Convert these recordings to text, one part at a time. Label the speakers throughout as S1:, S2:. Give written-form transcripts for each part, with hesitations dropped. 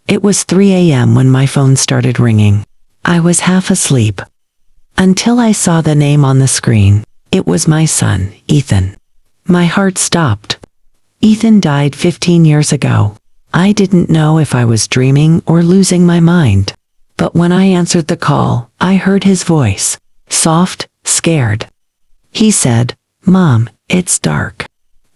S1: It was 3 a.m. when my phone started ringing. I was half asleep. Until I saw the name on the screen. It was my son, Ethan. My heart stopped. Ethan died 15 years ago. I didn't know if I was dreaming or losing my mind. But when I answered the call, I heard his voice. Soft, scared. He said, "Mom, it's dark.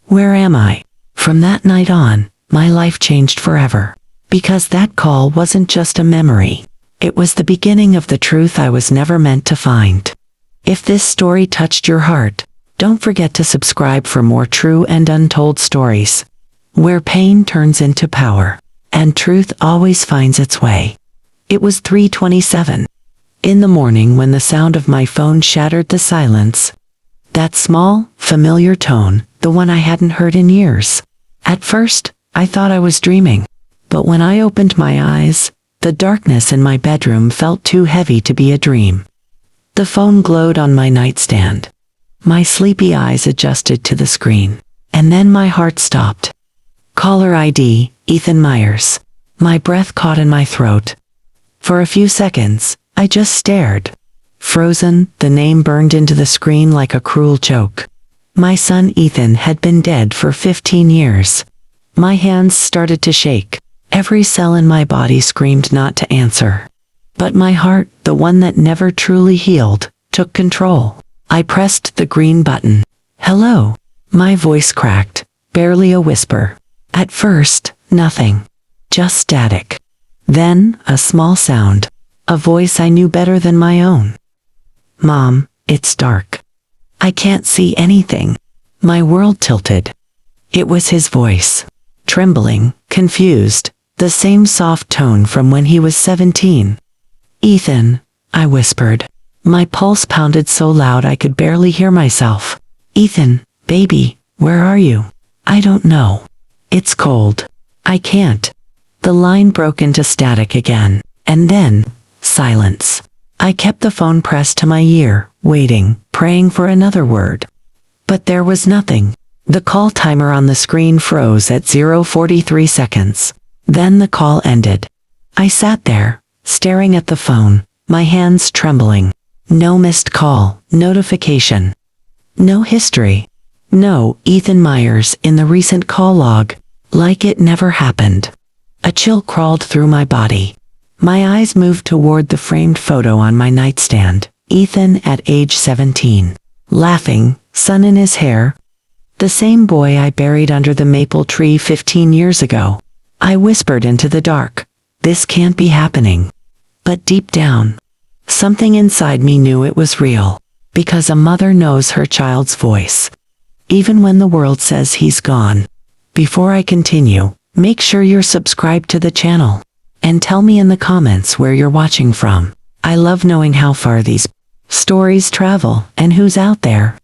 S1: Where am I?" From that night on, my life changed forever. Because that call wasn't just a memory. It was the beginning of the truth I was never meant to find. If this story touched your heart, don't forget to subscribe for more true and untold stories. Where pain turns into power, and truth always finds its way. It was 3:27. In the morning when the sound of my phone shattered the silence. That small, familiar tone, the one I hadn't heard in years. At first, I thought I was dreaming. But when I opened my eyes, the darkness in my bedroom felt too heavy to be a dream. The phone glowed on my nightstand. My sleepy eyes adjusted to the screen. And then my heart stopped. Caller ID, Ethan Meyers. My breath caught in my throat. For a few seconds, I just stared. Frozen, the name burned into the screen like a cruel joke. My son Ethan had been dead for 15 years. My hands started to shake. Every cell in my body screamed not to answer. But my heart, the one that never truly healed, took control. I pressed the green button. "Hello." My voice cracked, barely a whisper. At first, nothing. Just static. Then, a small sound. A voice I knew better than my own. "Mom, it's dark. I can't see anything." My world tilted. It was his voice. Trembling, confused, the same soft tone from when he was 17. "Ethan," I whispered. My pulse pounded so loud I could barely hear myself. "Ethan, baby, where are you?" "I don't know. It's cold. I can't." The line broke into static again. And then, silence. I kept the phone pressed to my ear, waiting, praying for another word. But there was nothing. The call timer on the screen froze at 0:43 seconds. Then the call ended. I sat there, staring at the phone, my hands trembling. No missed call, notification. No history. No Ethan Meyers in the recent call log. Like it never happened. A chill crawled through my body. My eyes moved toward the framed photo on my nightstand. Ethan at age 17. Laughing, sun in his hair. The same boy I buried under the maple tree 15 years ago. I whispered into the dark, "This can't be happening." But deep down, something inside me knew it was real. Because a mother knows her child's voice. Even when the world says he's gone. Before I continue, make sure you're subscribed to the channel. And tell me in the comments where you're watching from. I love knowing how far these stories travel and who's out there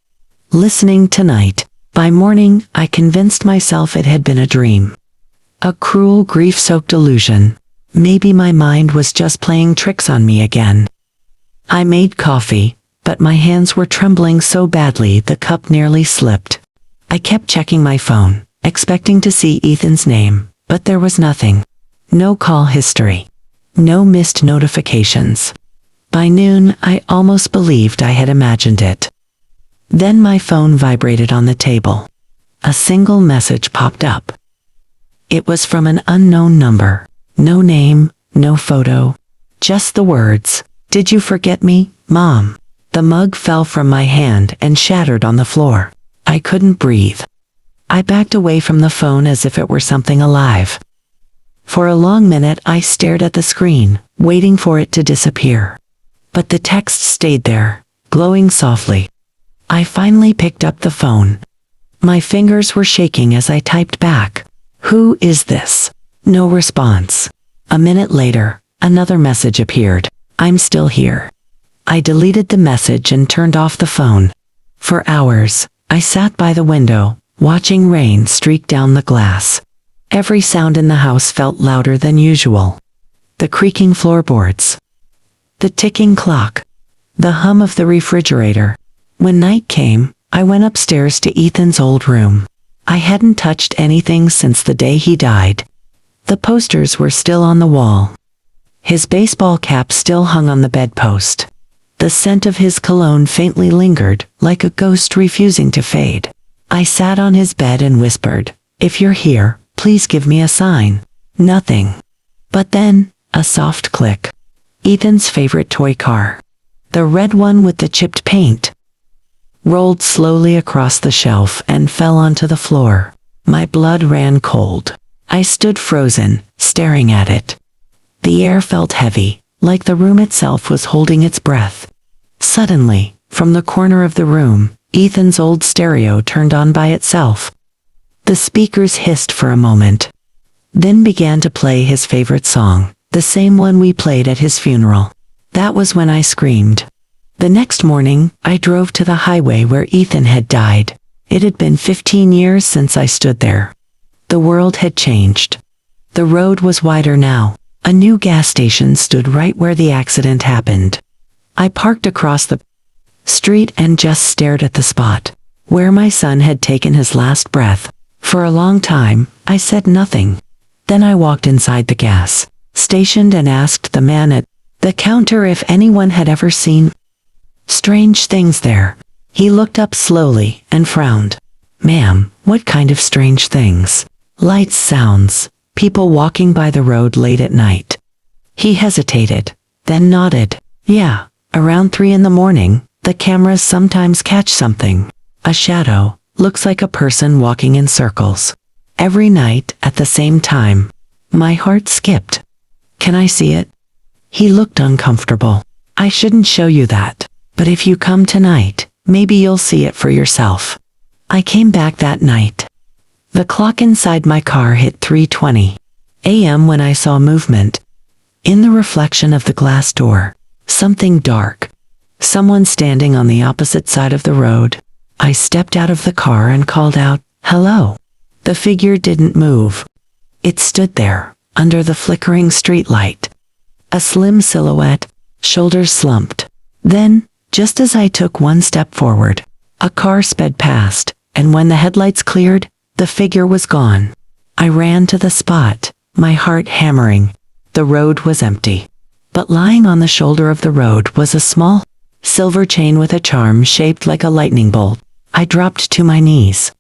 S1: listening tonight. By morning, I convinced myself it had been a dream. A cruel, grief-soaked illusion. Maybe my mind was just playing tricks on me again. I made coffee, but my hands were trembling so badly the cup nearly slipped. I kept checking my phone, expecting to see Ethan's name, but there was nothing. No call history. No missed notifications. By noon, I almost believed I had imagined it. Then my phone vibrated on the table. A single message popped up. It was from an unknown number. No name, no photo. Just the words, "Did you forget me, Mom?" The mug fell from my hand and shattered on the floor. I couldn't breathe. I backed away from the phone as if it were something alive. For a long minute I stared at the screen, waiting for it to disappear. But the text stayed there, glowing softly. I finally picked up the phone. My fingers were shaking as I typed back. "Who is this?" No response. A minute later, another message appeared. "I'm still here." I deleted the message and turned off the phone. For hours, I sat by the window, watching rain streak down the glass. Every sound in the house felt louder than usual. The creaking floorboards. The ticking clock. The hum of the refrigerator. When night came, I went upstairs to Ethan's old room. I hadn't touched anything since the day he died. The posters were still on the wall. His baseball cap still hung on the bedpost. The scent of his cologne faintly lingered, like a ghost refusing to fade. I sat on his bed and whispered, "If you're here, please give me a sign." Nothing. But then, a soft click. Ethan's favorite toy car, the red one with the chipped paint, rolled slowly across the shelf and fell onto the floor. My blood ran cold. I stood frozen, staring at it. The air felt heavy, like the room itself was holding its breath. Suddenly, from the corner of the room, Ethan's old stereo turned on by itself. The speakers hissed for a moment, then began to play his favorite song, the same one we played at his funeral. That was when I screamed. The next morning, I drove to the highway where Ethan had died. It had been 15 years since I stood there. The world had changed. The road was wider now. A new gas station stood right where the accident happened. I parked across the street and just stared at the spot where my son had taken his last breath. For a long time, I said nothing. Then I walked inside the gas station and asked the man at the counter if anyone had ever seen strange things there. He looked up slowly and frowned. "Ma'am, what kind of strange things?" "Lights, sounds, people walking by the road late at night." He hesitated, then nodded. "Yeah, around 3 in the morning, the cameras sometimes catch something. A shadow, looks like a person walking in circles. Every night, at the same time." My heart skipped. "Can I see it?" He looked uncomfortable. "I shouldn't show you that, but if you come tonight, maybe you'll see it for yourself." I came back that night. The clock inside my car hit 3:20 a.m. when I saw movement. In the reflection of the glass door, something dark. Someone standing on the opposite side of the road. I stepped out of the car and called out, "Hello." The figure didn't move. It stood there, under the flickering streetlight. A slim silhouette, shoulders slumped. Then, just as I took one step forward, a car sped past, and when the headlights cleared, the figure was gone. I ran to the spot, my heart hammering. The road was empty. But lying on the shoulder of the road was a small, silver chain with a charm shaped like a lightning bolt. I dropped to my knees.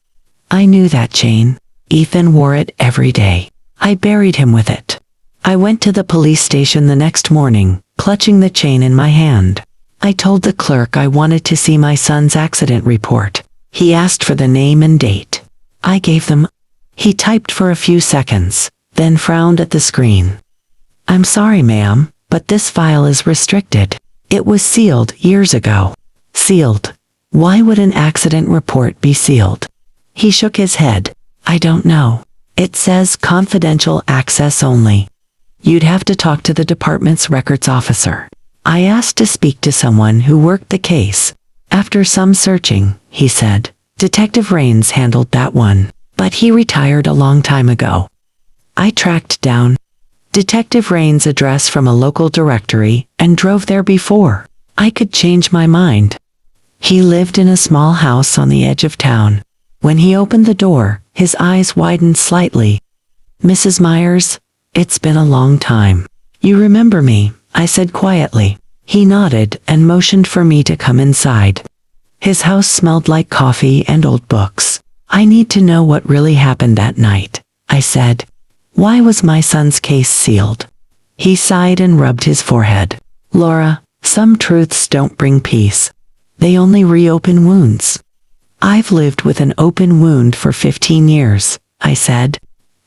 S1: I knew that chain. Ethan wore it every day. I buried him with it. I went to the police station the next morning, clutching the chain in my hand. I told the clerk I wanted to see my son's accident report. He asked for the name and date. I gave them. He typed for a few seconds, then frowned at the screen. "I'm sorry, ma'am, but this file is restricted. It was sealed years ago." "Sealed? Why would an accident report be sealed?" He shook his head. "I don't know. It says confidential access only. You'd have to talk to the department's records officer." I asked to speak to someone who worked the case. "After some searching," he said, "Detective Raines handled that one, but he retired a long time ago." I tracked down Detective Raines' address from a local directory and drove there before I could change my mind. He lived in a small house on the edge of town. When he opened the door, his eyes widened slightly. "Mrs. Meyers, it's been a long time. You remember me?" I said quietly. He nodded and motioned for me to come inside. His house smelled like coffee and old books. "I need to know what really happened that night," I said. "Why was my son's case sealed?" He sighed and rubbed his forehead. "Laura, some truths don't bring peace. They only reopen wounds." "I've lived with an open wound for 15 years, I said.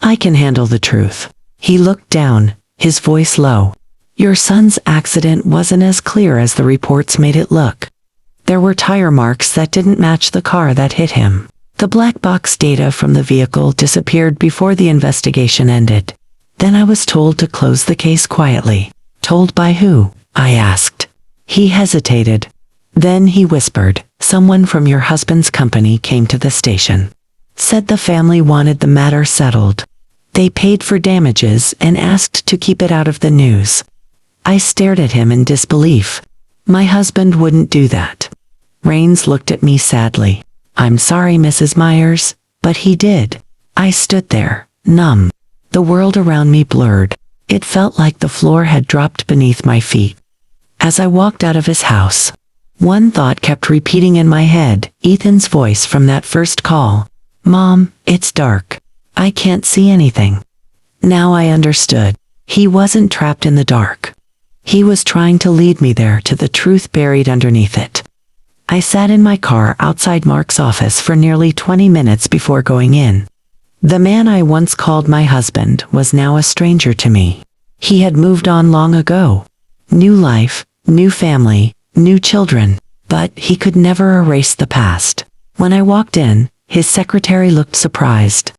S1: "I can handle the truth." He looked down, his voice low. "Your son's accident wasn't as clear as the reports made it look. There were tire marks that didn't match the car that hit him. The black box data from the vehicle disappeared before the investigation ended. Then I was told to close the case quietly." "Told by who?" I asked. He hesitated. Then he whispered, "Someone from your husband's company came to the station. Said the family wanted the matter settled. They paid for damages and asked to keep it out of the news." I stared at him in disbelief. "My husband wouldn't do that." Raines looked at me sadly. "I'm sorry, Mrs. Meyers, but he did." I stood there, numb. The world around me blurred. It felt like the floor had dropped beneath my feet. As I walked out of his house, one thought kept repeating in my head, Ethan's voice from that first call. "Mom, it's dark. I can't see anything." Now I understood. He wasn't trapped in the dark. He was trying to lead me there to the truth buried underneath it. I sat in my car outside Mark's office for nearly 20 minutes before going in. The man I once called my husband was now a stranger to me. He had moved on long ago. New life, new family, new children, but he could never erase the past. When I walked in, his secretary looked surprised.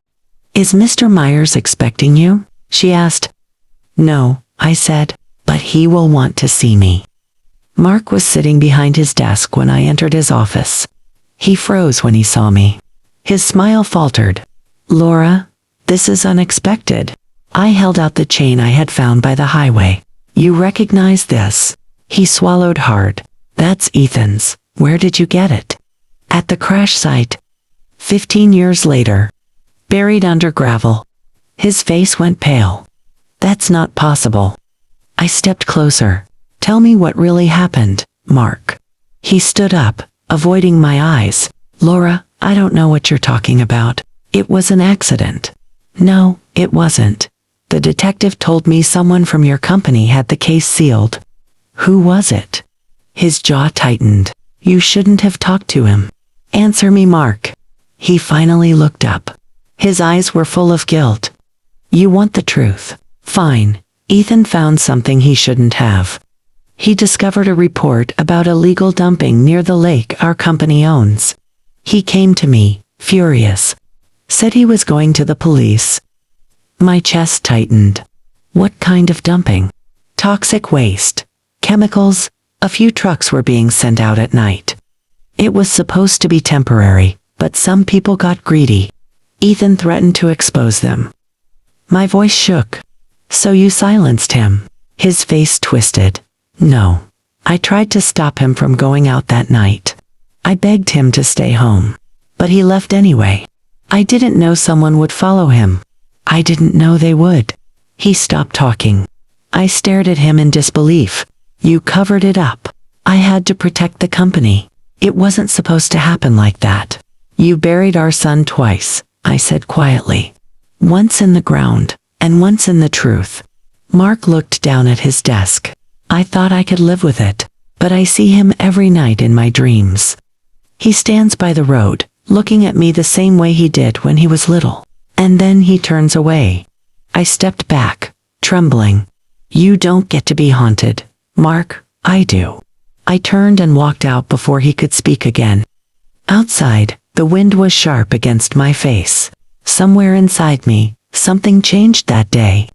S1: "Is Mr. Meyers expecting you?" she asked. "No," I said, "but he will want to see me." Mark was sitting behind his desk when I entered his office. He froze when he saw me. His smile faltered. "Laura, this is unexpected." I held out the chain I had found by the highway. "You recognize this?" He swallowed hard. "That's Ethan's. Where did you get it?" "At the crash site. 15 years later. Buried under gravel." His face went pale. "That's not possible." I stepped closer. "Tell me what really happened, Mark." He stood up, avoiding my eyes. "Laura, I don't know what you're talking about. It was an accident." "No, it wasn't. The detective told me someone from your company had the case sealed." "Who was it?" His jaw tightened. "You shouldn't have talked to him." "Answer me, Mark." He finally looked up. His eyes were full of guilt. "You want the truth? Fine. Ethan found something he shouldn't have. He discovered a report about illegal dumping near the lake our company owns. He came to me, furious. Said he was going to the police." My chest tightened. "What kind of dumping?" "Toxic waste. Chemicals. A few trucks were being sent out at night. It was supposed to be temporary, but some people got greedy. Ethan threatened to expose them." My voice shook. "So you silenced him?" His face twisted. "No. I tried to stop him from going out that night. I begged him to stay home. But he left anyway. I didn't know someone would follow him. I didn't know they would." He stopped talking. I stared at him in disbelief. "You covered it up." "I had to protect the company. It wasn't supposed to happen like that." "You buried our son twice," I said quietly. "Once in the ground, and once in the truth." Mark looked down at his desk. "I thought I could live with it, but I see him every night in my dreams. He stands by the road, looking at me the same way he did when he was little. And then he turns away." I stepped back, trembling. "You don't get to be haunted, Mark. I do." I turned and walked out before he could speak again. Outside, the wind was sharp against my face. Somewhere inside me, something changed that day.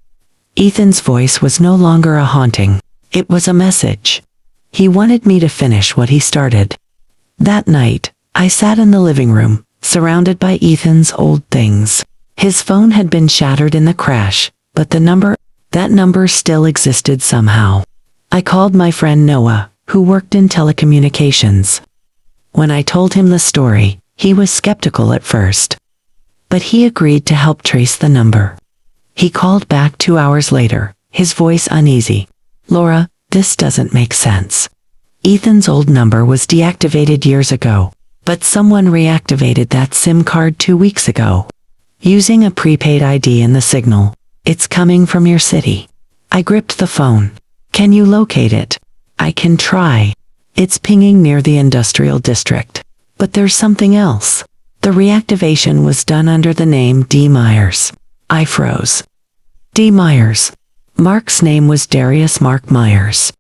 S1: Ethan's voice was no longer a haunting. It was a message. He wanted me to finish what he started. That night, I sat in the living room, surrounded by Ethan's old things. His phone had been shattered in the crash, but that number still existed somehow. I called my friend Noah, who worked in telecommunications. When I told him the story, he was skeptical at first. But he agreed to help trace the number. He called back 2 hours later, his voice uneasy. "Laura, this doesn't make sense. Ethan's old number was deactivated years ago, but someone reactivated that SIM card 2 weeks ago. Using a prepaid ID in the signal. It's coming from your city." I gripped the phone. "Can you locate it?" "I can try. It's pinging near the industrial district. But there's something else. The reactivation was done under the name D. Meyers." I froze. D. Meyers. Mark's name was Darius Mark Meyers.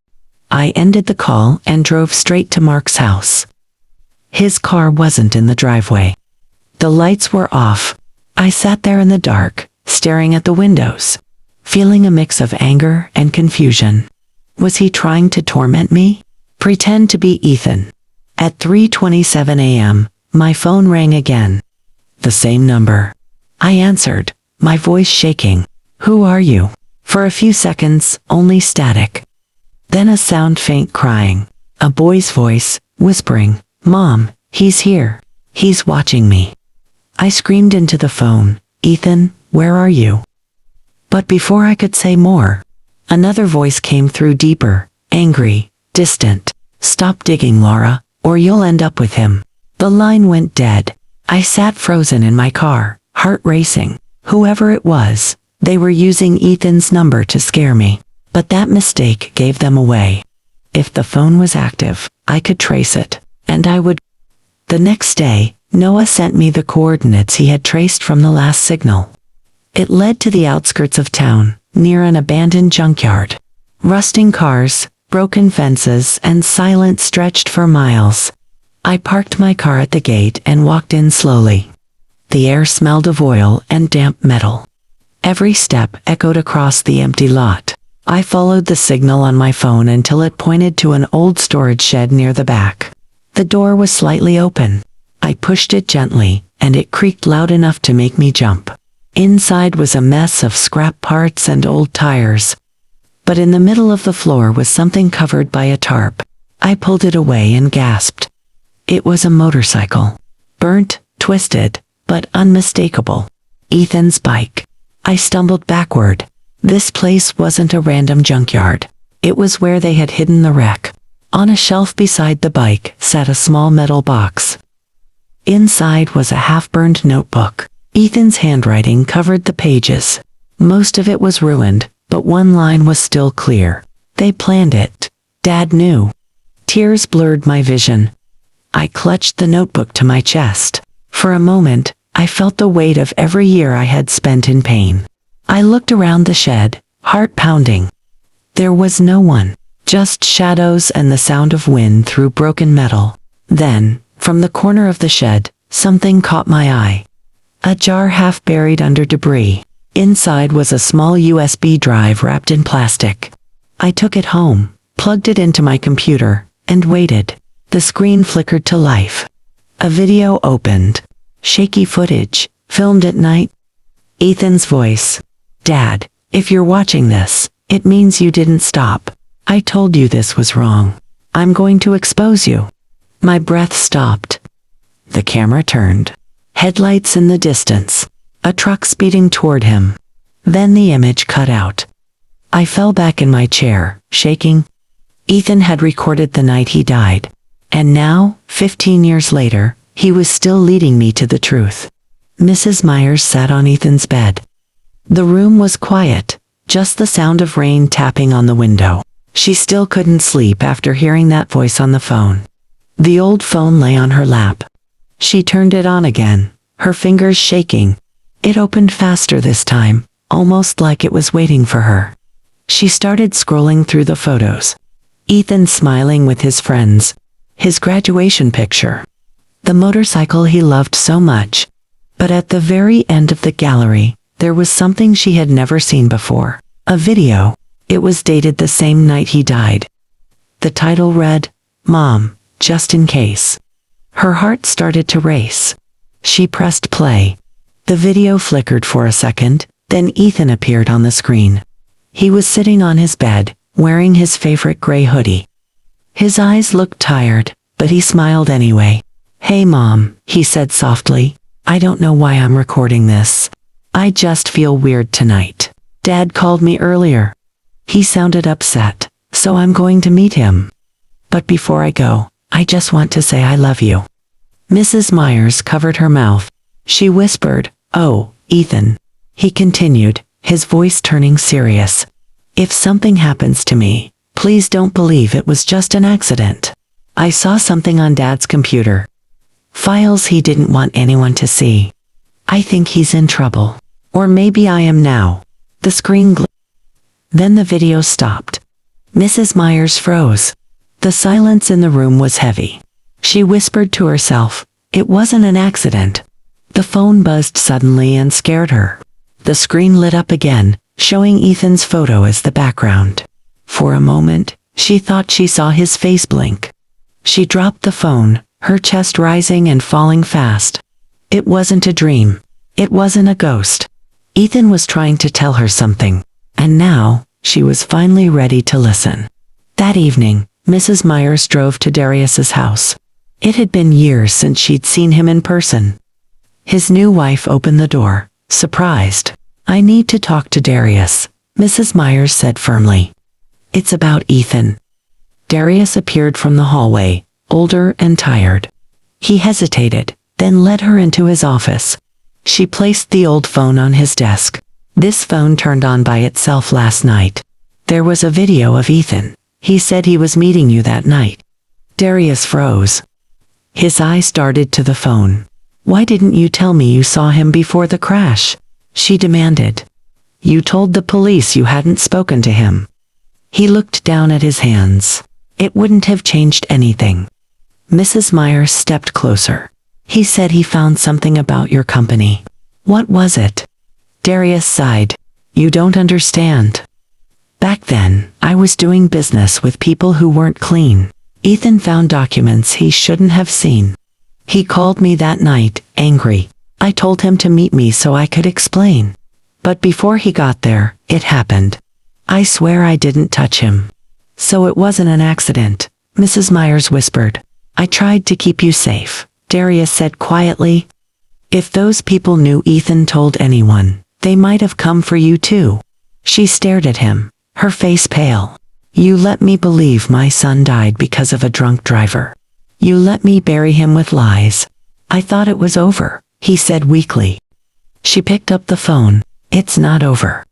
S1: I ended the call and drove straight to Mark's house. His car wasn't in the driveway. The lights were off. I sat there in the dark, staring at the windows, feeling a mix of anger and confusion. Was he trying to torment me? Pretend to be Ethan? At 3:27 a.m., my phone rang again. The same number. I answered, my voice shaking. "Who are you?" For a few seconds, only static. Then a sound faint crying. A boy's voice, whispering, "Mom, he's here. He's watching me." I screamed into the phone, "Ethan, where are you?" But before I could say more, another voice came through, deeper, angry, distant. "Stop digging, Laura, or you'll end up with him." The line went dead. I sat frozen in my car, heart racing. Whoever it was, they were using Ethan's number to scare me. But that mistake gave them away. If the phone was active, I could trace it, and I would. The next day, Noah sent me the coordinates he had traced from the last signal. It led to the outskirts of town, near an abandoned junkyard. Rusting cars, broken fences, and silence stretched for miles. I parked my car at the gate and walked in slowly. The air smelled of oil and damp metal. Every step echoed across the empty lot. I followed the signal on my phone until it pointed to an old storage shed near the back. The door was slightly open. I pushed it gently, and it creaked loud enough to make me jump. Inside was a mess of scrap parts and old tires. But in the middle of the floor was something covered by a tarp. I pulled it away and gasped. It was a motorcycle. Burnt, twisted, but unmistakable. Ethan's bike. I stumbled backward. This place wasn't a random junkyard. It was where they had hidden the wreck. On a shelf beside the bike sat a small metal box. Inside was a half-burned notebook. Ethan's handwriting covered the pages. Most of it was ruined, but one line was still clear. "They planned it. Dad knew." Tears blurred my vision. I clutched the notebook to my chest. For a moment, I felt the weight of every year I had spent in pain. I looked around the shed, heart pounding. There was no one, just shadows and the sound of wind through broken metal. Then, from the corner of the shed, something caught my eye. A jar half buried under debris. Inside was a small USB drive wrapped in plastic. I took it home, plugged it into my computer, and waited. The screen flickered to life. A video opened. Shaky footage, filmed at night. Ethan's voice. "Dad, if you're watching this, it means you didn't stop. I told you this was wrong. I'm going to expose you." My breath stopped. The camera turned. Headlights in the distance. A truck speeding toward him. Then the image cut out. I fell back in my chair, shaking. Ethan had recorded the night he died. And now, 15 years later, he was still leading me to the truth. Mrs. Meyers sat on Ethan's bed. The room was quiet, just the sound of rain tapping on the window. She still couldn't sleep after hearing that voice on the phone. The old phone lay on her lap. She turned it on again, her fingers shaking. It opened faster this time, almost like it was waiting for her. She started scrolling through the photos. Ethan smiling with his friends. His graduation picture. The motorcycle he loved so much. But at the very end of the gallery, there was something she had never seen before. A video. It was dated the same night he died. The title read, "Mom, just in case." Her heart started to race. She pressed play. The video flickered for a second, then Ethan appeared on the screen. He was sitting on his bed, wearing his favorite gray hoodie. His eyes looked tired, but he smiled anyway. "Hey Mom," he said softly. "I don't know why I'm recording this. I just feel weird tonight. Dad called me earlier. He sounded upset, so I'm going to meet him. But before I go, I just want to say I love you." Mrs. Meyers covered her mouth. She whispered, "Oh, Ethan." He continued, his voice turning serious. "If something happens to me, please don't believe it was just an accident. I saw something on Dad's computer. Files he didn't want anyone to see. I think he's in trouble. Or maybe I am now." The screen Then the video stopped. Mrs. Meyers froze. The silence in the room was heavy. She whispered to herself, "It wasn't an accident." The phone buzzed suddenly and scared her. The screen lit up again, showing Ethan's photo as the background. For a moment, she thought she saw his face blink. She dropped the phone, her chest rising and falling fast. It wasn't a dream. It wasn't a ghost. Ethan was trying to tell her something, and now, she was finally ready to listen. That evening, Mrs. Meyers drove to Darius's house. It had been years since she'd seen him in person. His new wife opened the door, surprised. I need to talk to Darius, Mrs. Meyers said firmly. It's about Ethan. Darius appeared from the hallway, older and tired. He hesitated, then led her into his office. She placed the old phone on his desk. This phone turned on by itself last night. There was a video of Ethan. He said he was meeting you that night. Darius froze. His eyes darted to the phone. Why didn't you tell me you saw him before the crash? She demanded. You told the police you hadn't spoken to him. He looked down at his hands. It wouldn't have changed anything. Mrs. Meyers stepped closer. He said he found something about your company. What was it? Darius sighed. You don't understand. Back then, I was doing business with people who weren't clean. Ethan found documents he shouldn't have seen. He called me that night, angry. I told him to meet me so I could explain. But before he got there, it happened. I swear I didn't touch him. So it wasn't an accident, Mrs. Meyers whispered. I tried to keep you safe, Darius said quietly. If those people knew Ethan told anyone, they might have come for you too. She stared at him, her face pale. You let me believe my son died because of a drunk driver. You let me bury him with lies. I thought it was over, he said weakly. She picked up the phone. It's not over.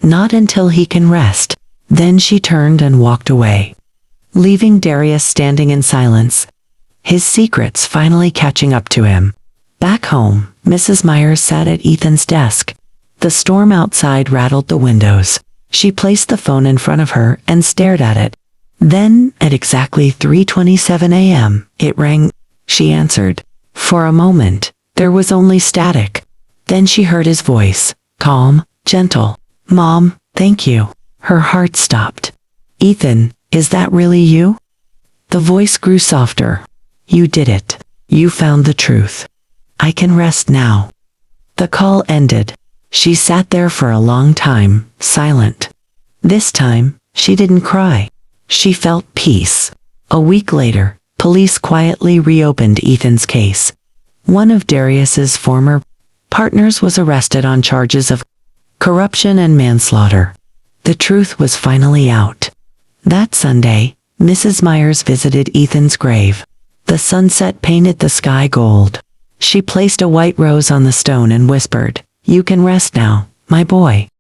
S1: Not until he can rest. Then she turned and walked away, leaving Darius standing in silence, his secrets finally catching up to him. Back home, Mrs. Meyers sat at Ethan's desk. The storm outside rattled the windows. She placed the phone in front of her and stared at it. Then, at exactly 3:27 a.m., it rang. She answered. For a moment, there was only static. Then she heard his voice, calm, gentle. Mom, thank you. Her heart stopped. Ethan, is that really you? The voice grew softer. You did it. You found the truth. I can rest now. The call ended. She sat there for a long time, silent. This time, she didn't cry. She felt peace. A week later, police quietly reopened Ethan's case. One of Darius's former partners was arrested on charges of corruption and manslaughter. The truth was finally out. That Sunday, Mrs. Meyers visited Ethan's grave. The sunset painted the sky gold. She placed a white rose on the stone and whispered, You can rest now, my boy.